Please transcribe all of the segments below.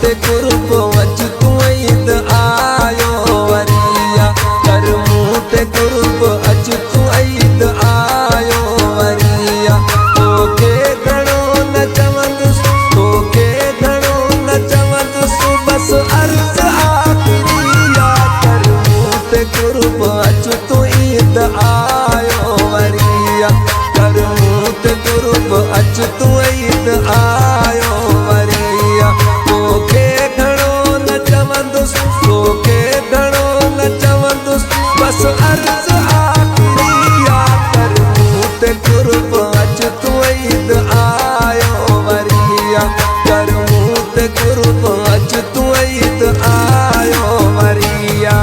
ते कुर्ब अच तू ईद आयो वरिया कर मूं ते कुर्ब अच तू ईद आयो वरिया तोखे घणो न चवंदुसि तोखे घणो न चवंदुसि बस अर्ज़ आखिरी कर मूं ते कुर्ब अच तू ईद आयो वरिया कर मूं ते कुर्ब अच तू ईद आयो वरिया तोखे घणो न चवंदुसि तोखे घणो न चवंदुसि बस अर्ज़ आखिरी कर मूं ते कुर्ब अच तू ईद आयो वरिया कर मूं ते कुर्ब अच तू ईद आयो वरिया।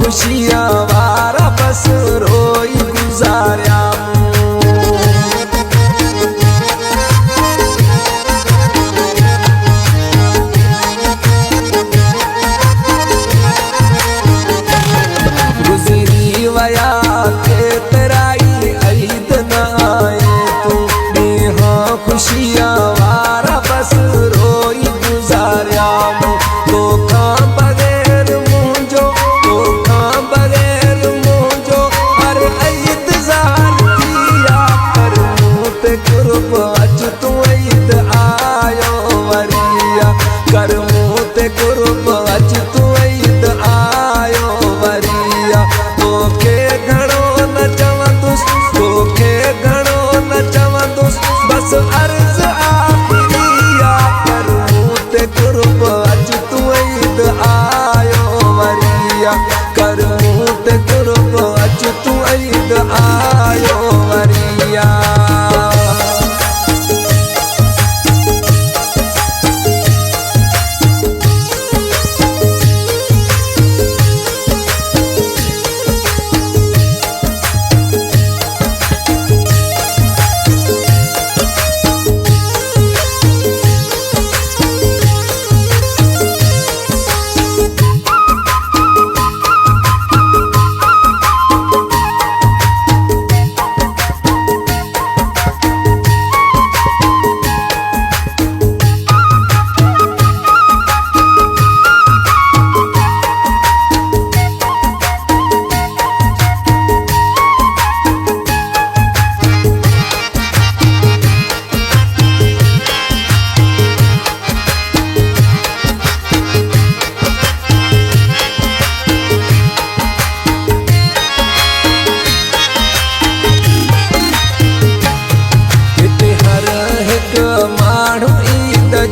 खुशियाँ वारा बस रोई गुजारिया गुजरी वया के तेराई ईद न आए तू यहाँ खुशियाँ वारा बस रोई गुजारिया तो काम बगैर मुझो कुर्ब अच तू ईद आयो वरिया कर मूं ते कुर्ब अच तू ईद आयो वरिया तोखे घणो न चवंदुसि तोखे घणो न चवंदुसि बस अर्ज़ आखिरी कर मूं ते कुर्ब अच तू ईद आयो वरिया कर मूं ते कुर्ब अच तू ईद आयो वरिया।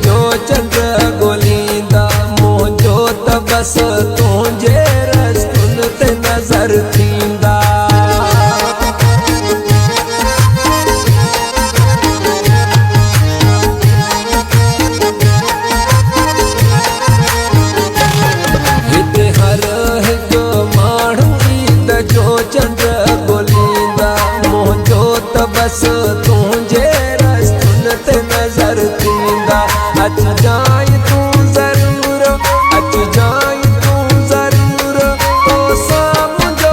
जो चंद्र गोलींदा मुझो त बस तुझे रस्तुन ते नज़र थींदा हिते हर हिकु माण्हू ईद जो चंद्र गोलींदा मुझो त बस तुझे रस्तुन ते नज़र थींदा अच जाए तू जरूर अच जाए तू जरूर तो सामुझो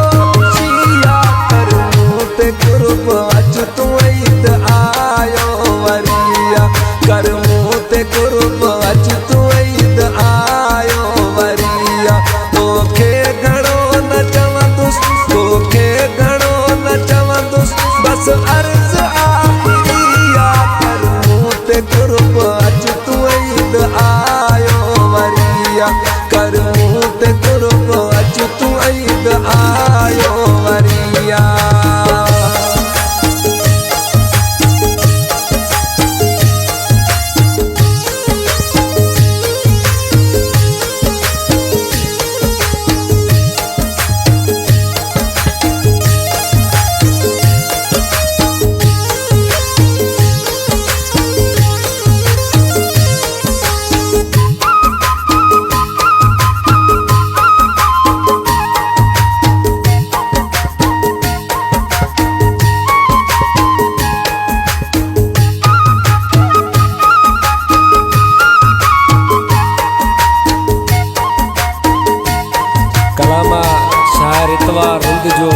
जो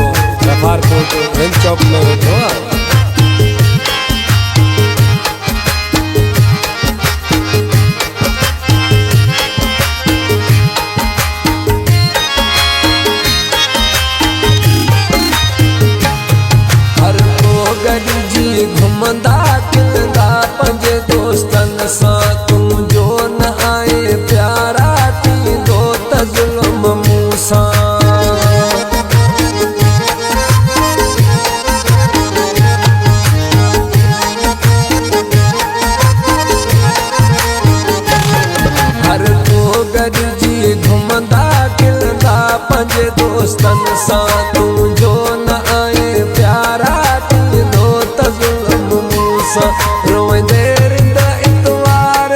रफार कोट रेंज चौक में वेठो आहे। गॾिजी घुमंदा किलंदा पंहिंजे दोस्तनि सां, तूं जो न आए प्यारा थींदो त ज़ुल्म मूं सां। हर को गॾिजी घुमंदा किलंदा पंहिंजे दोस्तनि सां, तूं जो न आए प्यारा रोवंदे रिंदा इतवार,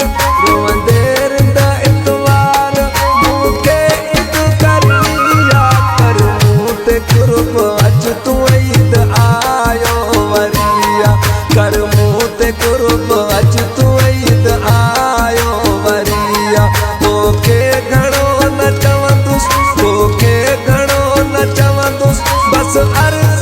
रोवंदे रिंदा इतवार, मूंखे ईद करिया कर मूं ते कुर्ब अॼु तूं ईद आयो वरिया, कर मूं ते कुर्ब अॼु तूं ईद आयो वरिया। तोखे घणो न चवंदुसि, तोखे घणो न चवंदुसि, बसि अर्ज़